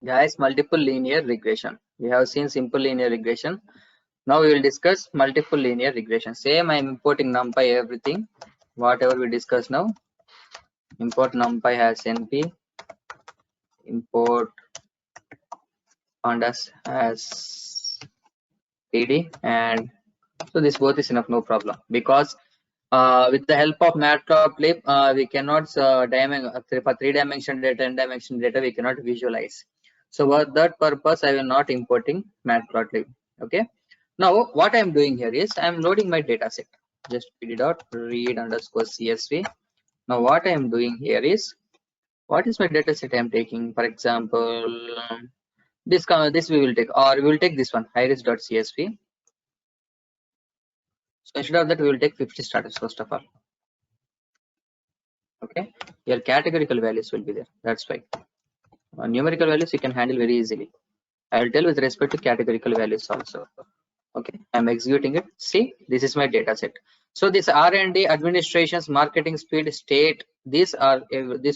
Guys, multiple linear regression. We have seen simple linear regression. Now we will discuss multiple linear regression. Same, I am importing NumPy everything. Whatever we discuss now, import NumPy as NP, import pandas as PD, and so this both is enough, no problem. Because with the help of Matplotlib, we cannot for 3-dimensional data, n-dimensional data, we cannot visualize. So for that purpose, I will not importing Matplotlib. Okay. Now what I am doing here is I am loading my data set. Just pd.read_csv. Now what I am doing here is, what is my data set I am taking? For example, this we will take, or we will take this one, iris.csv. So instead of that, we will take 50 status first of all. Okay, your categorical values will be there. That's why numerical values you can handle very easily. I will tell with respect to categorical values also. Okay, I'm executing it. See, this is my data set. So this R&D, administrations, marketing, speed, state, these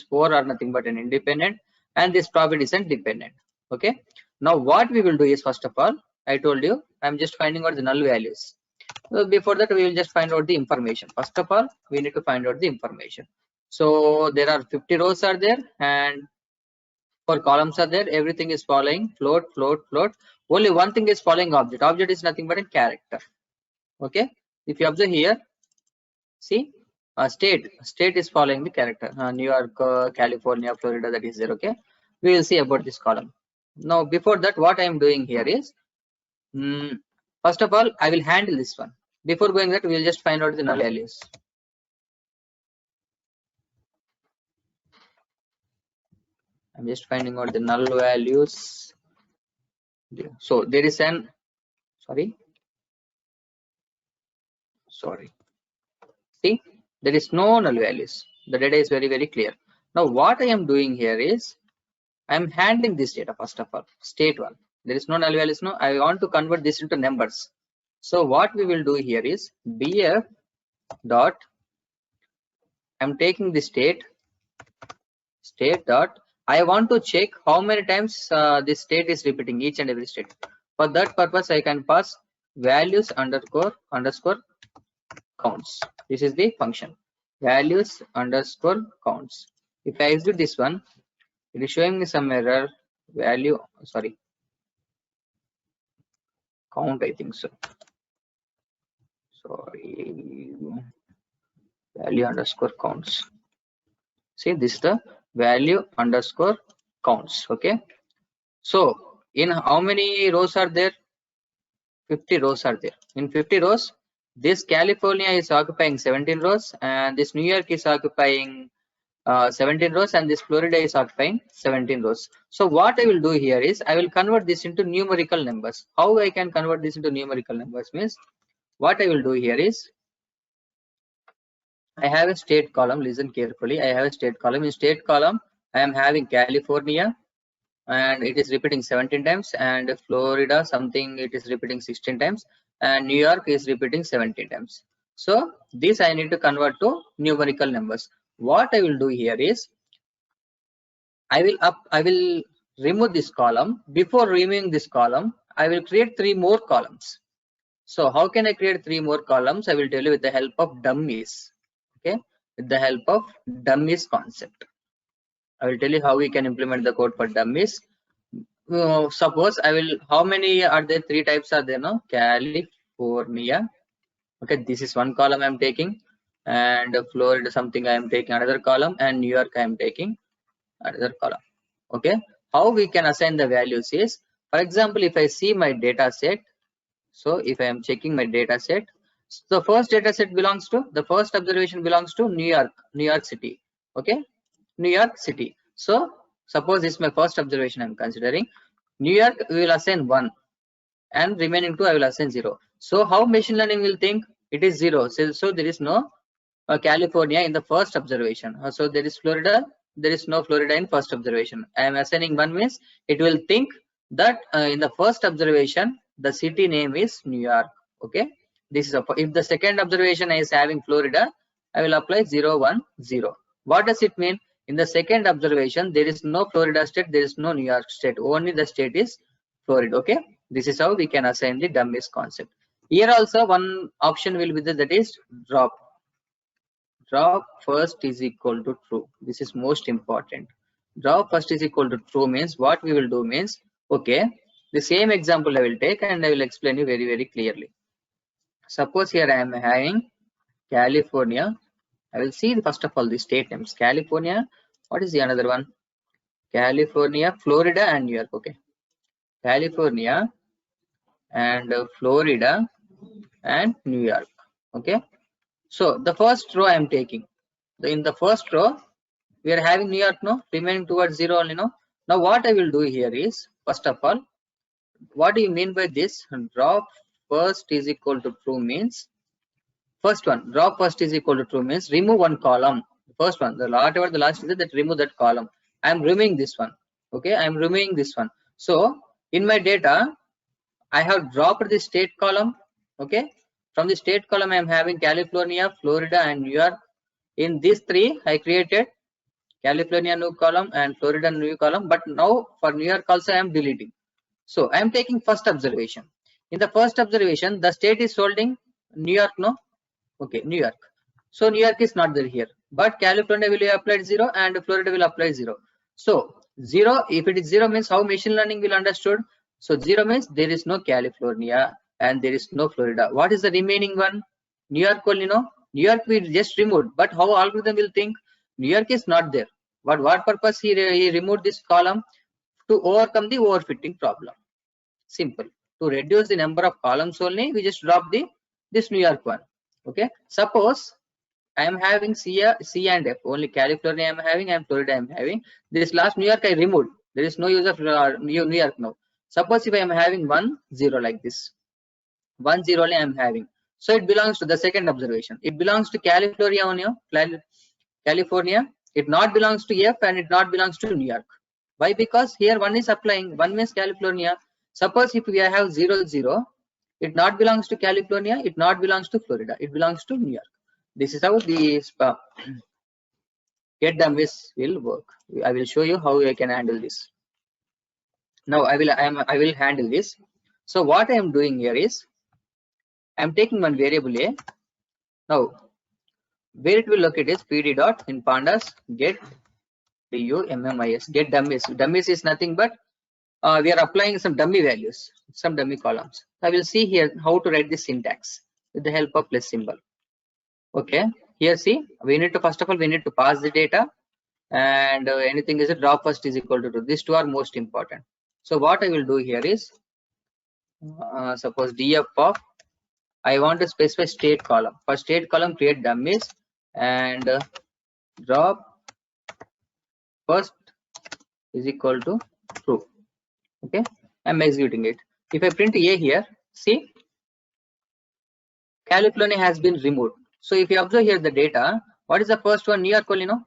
four are nothing but an independent, and this profit isn't dependent. Okay, now what we will do is, first of all, I told you I'm just finding out the null values. So before that, we will just find out the information. First of all, we need to find out the information. So there are 50 rows are there, and 4 columns are there. Everything is following float, float, float. Only one thing is following object. Object is nothing but a character. Okay, if you observe here, see, state is following the character. New York, California, Florida, that is there. Okay, we will see about this column. Now before that, what I am doing here is, first of all, I will handle this one. Before going that, we will just find out the null values. I'm just finding out the null values. So there is an, sorry. See, there is no null values. The data is very, very clear. Now what I am doing here is, I am handling this data first of all. State 1. There is no null values. No, I want to convert this into numbers. So what we will do here is bf dot, I'm taking the state dot, I want to check how many times this state is repeating, each and every state. For that purpose, I can pass values underscore counts. This is the function, values underscore counts. If I execute this one, it is showing me some error. Value, sorry, count, I think so. Sorry, value underscore counts. See, this is the value underscore counts. Okay, so in how many rows are there? 50 rows are there. In 50 rows, this California is occupying 17 rows, and this New York is occupying 17 rows, and this Florida is occupying 17 rows. So what I will do here is, I will convert this into numerical numbers. How I can convert this into numerical numbers means, what I will do here is, I have a state column. Listen carefully. I have a state column. In state column, I am having California, and it is repeating 17 times, and Florida something, it is repeating 16 times, and New York is repeating 17 times. So this I need to convert to numerical numbers. What I will do here is, I will remove this column. Before removing this column, I will create 3 more columns. So how can I create 3 more columns? I will tell you with the help of dummies. Okay, with the help of dummies concept, I will tell you how we can implement the code for dummies. Suppose I will, how many are there? 3 types are there, no? California. Okay, this is one column I am taking, and Florida something I am taking another column, and New York I am taking another column. Okay, how we can assign the values is, for example, if I see my data set, so if I am checking my data set, so the first data set belongs to, the first observation belongs to New York City. Okay, New York City. So suppose this is my first observation I'm considering. New York we will assign 1, and remaining 2 I will assign 0. So how machine learning will think? It is 0. So there is no California in the first observation. So there is Florida. There is no Florida in first observation. I am assigning 1 means it will think that in the first observation the city name is New York. Okay, this is if the second observation is having Florida, I will apply 0, 1, 0. What does it mean? In the second observation, there is no Florida state, there is no New York state, only the state is Florida. Okay, this is how we can assign the dummies concept. Here also one option will be there, that is drop first is equal to true. This is most important. Drop first is equal to true means what we will do means, okay, the same example I will take and I will explain you very clearly. Suppose here I am having California. I will see first of all the state names. California. What is the another one? California, Florida, and New York. Okay, California and Florida and New York. Okay, so the first row I am taking. In the first row, we are having New York, no, remaining towards 0 only, no. Now what I will do here is, first of all, what do you mean by this? Drop first is equal to true means, first one, drop first is equal to true means remove one column. First one, whatever the last is that remove that column. I am removing this one. Okay, I am removing this one. So in my data, I have dropped the state column. Okay, from the state column, I am having California, Florida, and New York. In these three, I created California new column and Florida new column. But now for New York also, I am deleting. So I am taking first observation. In the first observation, the state is holding New York, no? Okay, New York. So New York is not there here. But California will apply 0 and Florida will apply 0. So 0, if it is 0 means how machine learning will understood. So 0 means there is no California and there is no Florida. What is the remaining one? New York only, no? New York we just removed. But how algorithm will think? New York is not there. But what purpose he removed this column? To overcome the overfitting problem. Simple. To reduce the number of columns only, we just drop this New York one. Okay. Suppose I am having C and F. Only California I am having and Florida I am having. This last New York I removed. There is no use of New York now. Suppose if I am having 1 0 like this, 1 0 only I am having. So it belongs to the second observation. It belongs to California only. California. It not belongs to F and it not belongs to New York. Why? Because here 1 is applying. 1 means California. Suppose if we have 0 0, it not belongs to California. It not belongs to Florida. It belongs to New York. This is how the get dummies will work. I will show you how I can handle this. Now I will handle this. So what I am doing here is I am taking one variable A. Now where it will locate is pd dot in pandas get dummies. Get dummies. Dummies is nothing but we are applying some dummy values, some dummy columns. I will see here how to write the syntax with the help of plus symbol. Okay, here see, we need to first of all we need to pass the data, and anything is a drop first is equal to 2. These two are most important. So what I will do here is suppose df of I want to specify state column. For state column create dummies and drop first is equal to true. Okay, I'm executing it. If I print A here, see California has been removed. So if you observe here the data, what is the first one? New York only, no?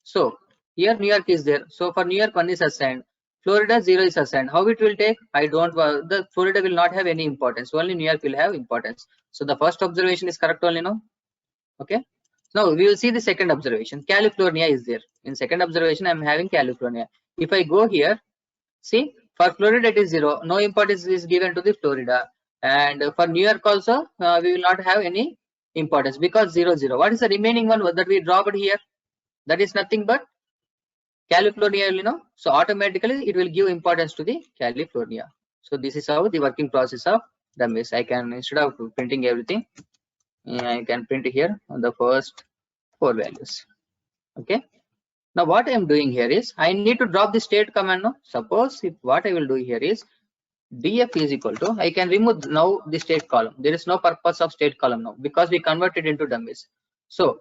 So here New York is there. So for New York 1 is assigned. Florida 0 is assigned. How it will take? I don't. The Florida will not have any importance. Only New York will have importance. So the first observation is correct only, no? Okay. Now we will see the second observation. California is there. In second observation, I am having California. If I go here, see for Florida it is 0. No importance is given to the Florida. And for New York also, we will not have any importance because 0 0. What is the remaining one that we dropped here? That is nothing but California, you know. So automatically it will give importance to the California. So this is how the working process of dummies. I can, instead of printing everything, I can print here on the first 4 values. Okay. Now what I am doing here is I need to drop the state command. No? Suppose if what I will do here is df is equal to, I can remove now the state column. There is no purpose of state column now because we converted into dummies. So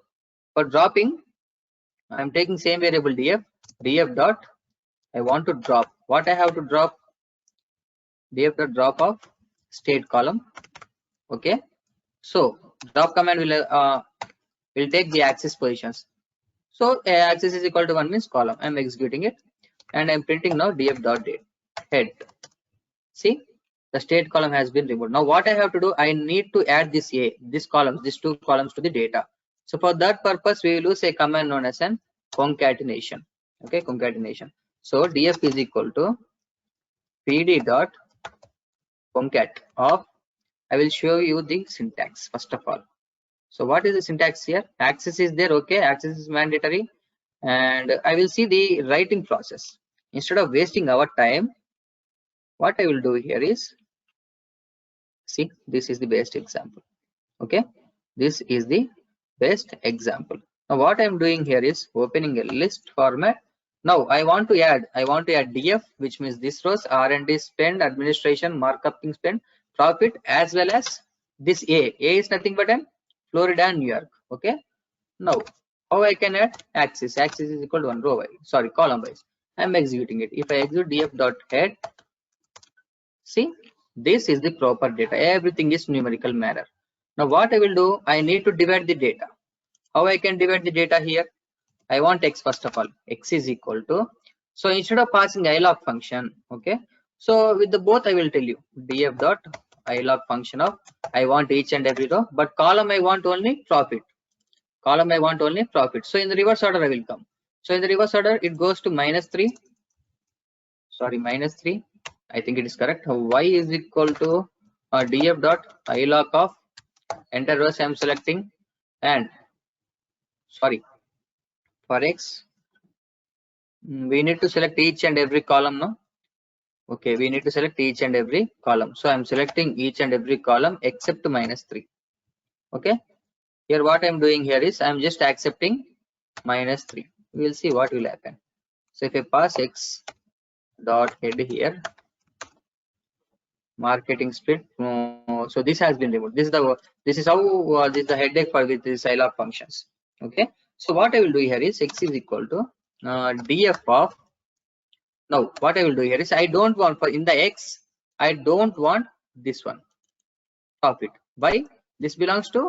for dropping, I am taking same variable df dot I want to drop. What I have to drop? Df dot drop of state column. Okay. So drop command will take the axis positions. So axis is equal to 1 means column. I am executing it and I am printing now df dot head. See, the state column has been removed. Now what I have to do, I need to add this these 2 columns to the data. So for that purpose, we will use a command known as an concatenation. Okay, concatenation. So df is equal to pd dot concat of, I will show you the syntax first of all. So what is the syntax here? Access is there, okay, access is mandatory, and I will see the writing process. Instead of wasting our time, what I will do here is, see, this is the best example. Okay, this is the best example. Now what I'm doing here is opening a list format. Now I want to add df, which means this rows R&D spend, administration, markup spend, profit, as well as this a is nothing but an Florida and New York. Okay, now how I can add axis is equal to one row wise, sorry, column wise. I'm executing it. If I execute df dot head, see, this is the proper data, everything is numerical manner. Now what I will do, I need to divide the data. How I can divide the data here? I want x first of all. X is equal to, so instead of passing ilog function, okay, so with the both I will tell you df dot ilog function of, I want each and every row, but column I want only profit. Column I want only profit. So in the reverse order I will come. So in the reverse order it goes to -3. Sorry, -3. I think it is correct. Y is equal to df dot ilog of enter rows I am selecting, and sorry, for x we need to select each and every column, no? Okay, we need to select each and every column. So I'm selecting each and every column except -3. Okay, here what I'm doing here is I'm just accepting -3. We'll see what will happen. So if I pass x dot head here, marketing split, so this has been removed. This is how this is the headache for with these ilog functions. Okay, so what I will do here is x is equal to df of, now what I will do here is I don't want, for in the x I don't want this one profit. Why? This belongs to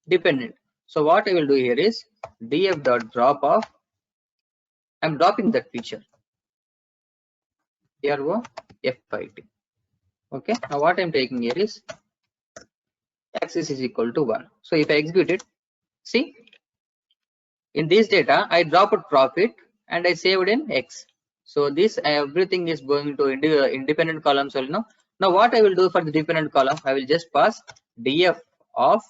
dependent. So what I will do here is df dot drop of, I'm dropping that feature RO FIT. Okay, now what I'm taking here is axis is equal to 1. So if I execute it, see, in this data I dropped profit and I saved in x. So this everything is going to independent columns only. Now what I will do for the dependent column, I will just pass df of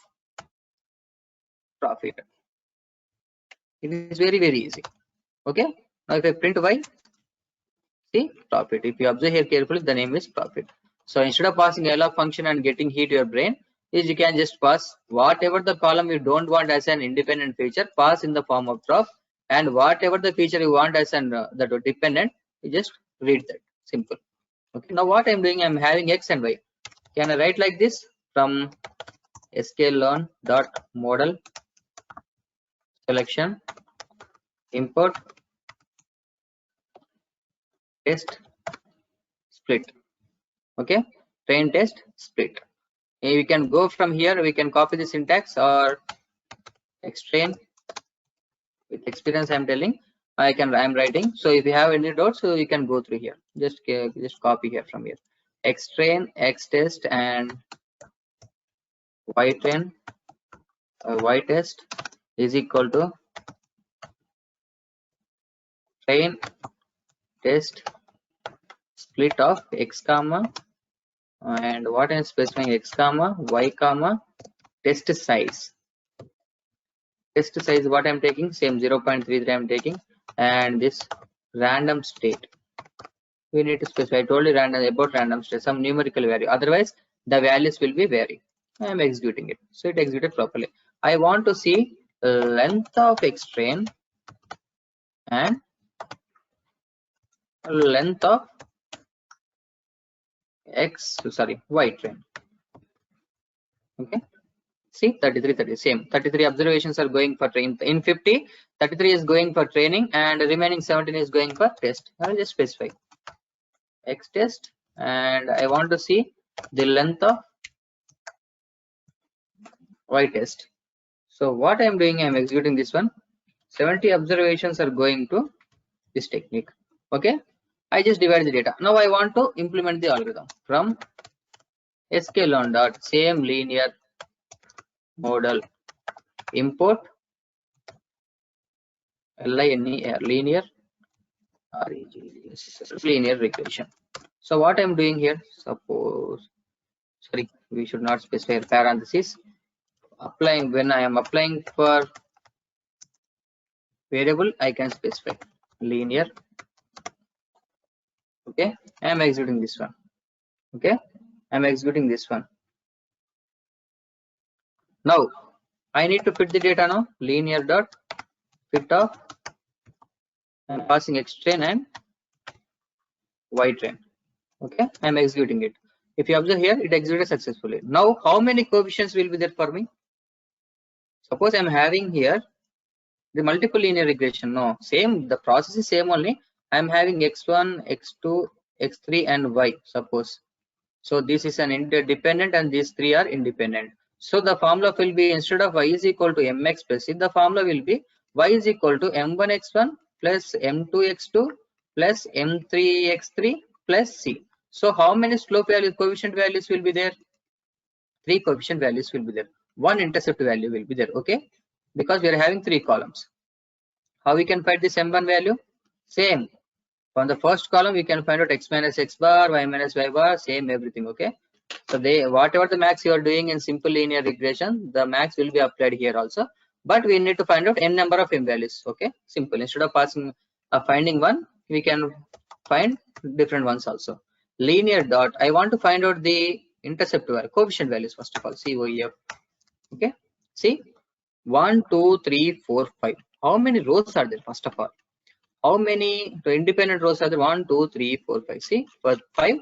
profit. It is very easy. Okay, now if I print y, see, profit. If you observe here carefully, the name is profit. So instead of passing ilog function and getting heat to your brain, is you can just pass whatever the column you don't want as an independent feature, pass in the form of drop, and whatever the feature you want as an that dependent, you just read that. Simple. Okay, now what I'm doing, I'm having x and y. Can I write like this? From sklearn dot model selection import test split. Okay, train test split. We can go from here, we can copy the syntax or extrain. With experience I'm telling, I'm writing. So if you have any doubts, so you can go through here. Just copy here from here. Extrain x test and y train y test is equal to train test split of x comma, and what I'm specifying x comma y comma test size. Test size what I'm taking, same 0.33 I'm taking, and this random state we need to specify. I told you about random state, some numerical value, otherwise the values will be vary. I am executing it, so it executed properly. I want to see length of x train and length of y train. Okay, see, 33 same 33 observations are going for train. In 50, 33 is going for training and remaining 17 is going for test. I'll just specify x test, and I want to see the length of y test. So what I'm doing, I'm executing this one. 70 observations are going to this technique. Okay, I just divide the data. Now I want to implement the algorithm from sklearn dot same linear model import linear linear regression. So what I'm doing here, suppose, sorry, we should not specify parentheses. Applying, when I am applying for variable, I can specify linear. Okay, I am executing this one. Okay, I am executing this one. Now I need to fit the data now. Linear dot fit of, I'm passing x train and y train. Okay, I am executing it. If you observe here, it executed successfully. Now how many coefficients will be there for me? Suppose I am having here the multiple linear regression. No, same, the process is same only. I am having x1, x2, x3 and y, suppose. So this is an interdependent and these three are independent. So the formula will be, instead of y is equal to mx plus c, the formula will be y is equal to m1x1 plus m2x2 plus m3x3 plus c. So how many slope values, coefficient values will be there? 3 coefficient values will be there. 1 intercept value will be there. Okay, because we are having 3 columns. How we can find this m1 value? Same. From the first column we can find out x minus x bar, y minus y bar, same everything. Okay, so they, whatever the max you are doing in simple linear regression, the max will be applied here also, but we need to find out n number of m values. Okay, simple, instead of passing finding one, we can find different ones also. Linear dot, I want to find out the intercept value, coefficient values first of all, COEF. Okay, see 1 2 3 4 5, how many rows are there? First of all, how many independent rows are there? 1 2 3 4 5. See, for 5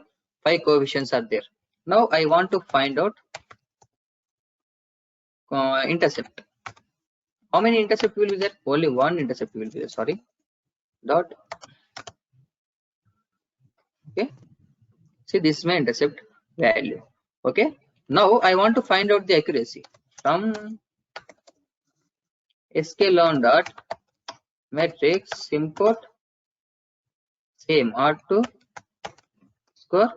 coefficients are there. Now I want to find out intercept. How many intercept will be there? Only one intercept will be there. Sorry, dot. Okay, see, this is my intercept value. Okay, now I want to find out the accuracy from sklearn dot matrix import same R2 score,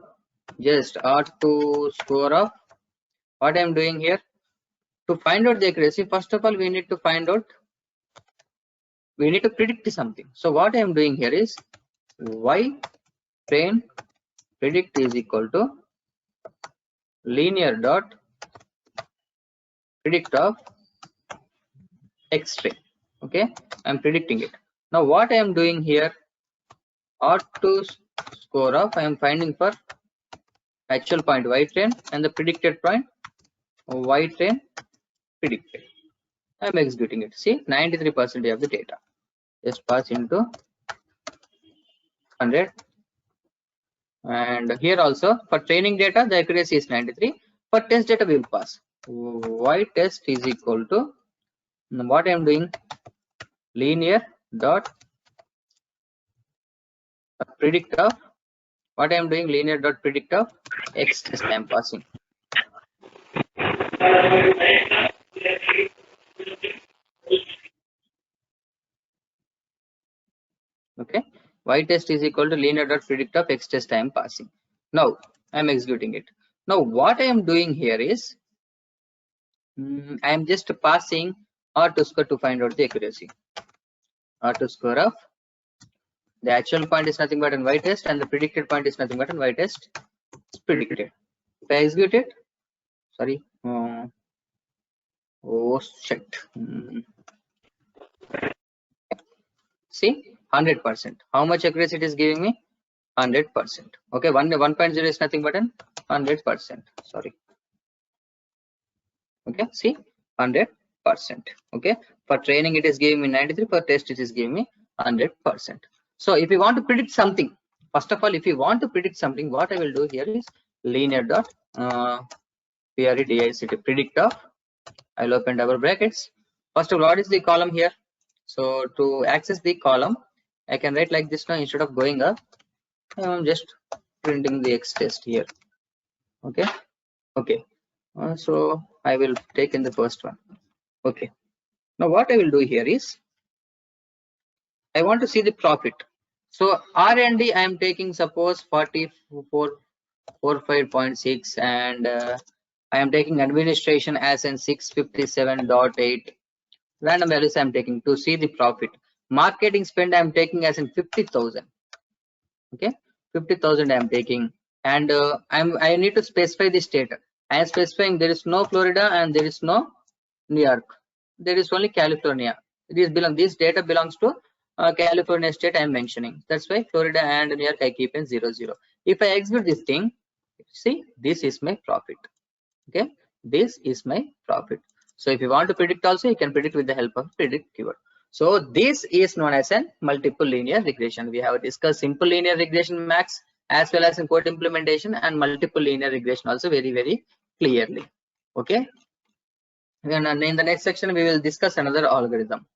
just R2 score of, what I am doing here, to find out the accuracy, first of all we need to find out, we need to predict something. So what I am doing here is y train predict is equal to linear dot predict of x train. Okay, I am predicting it. Now what I am doing here, R2 score of, I am finding for actual point y train and the predicted point y train predicted. I am executing it. See, 93% of the data. Just pass into 100. And here also for training data the accuracy is 93. For test data we will pass y test is equal to, what I am doing, linear dot predict of, what I am doing, linear dot predict of x test I am passing. Okay, y test is equal to linear dot predict of x test I am passing. Now I am executing it. Now what I am doing here is I am just passing R2 score to find out the accuracy. R2 score of, the actual point is nothing but an y test and the predicted point is nothing but an y test is predicted. If I execute it, sorry, oh shit. See, 100%. How much accuracy it is giving me? 100%. Okay, 1.0 is nothing but an 100%. Sorry. Okay, see, 100%. Okay, for training it is giving me 93, for test it is giving me 100%. So if you want to predict something, first of all, if you want to predict something, what I will do here is linear dot predict of, I'll open double brackets. First of all, what is the column here? So to access the column, I can write like this now, instead of going up, I'm just printing the x test here. Okay, okay. So I will take in the first one. Okay, now what I will do here is I want to see the profit. So R&D I am taking suppose 44.45.6 and I am taking administration as in 657.8. Random values I am taking to see the profit. Marketing spend I am taking as in 50,000. Okay, 50,000 I am taking, and I need to specify the state. I am specifying there is no Florida and there is no New York. There is only California. This data belongs to California state I am mentioning. That's why Florida and New York I keep in 0, 0. If I execute this thing, see, this is my profit. Okay, this is my profit. So if you want to predict also, you can predict with the help of predict keyword. So this is known as a multiple linear regression. We have discussed simple linear regression max as well as in code implementation, and multiple linear regression also very clearly. Okay, and in the next section we will discuss another algorithm.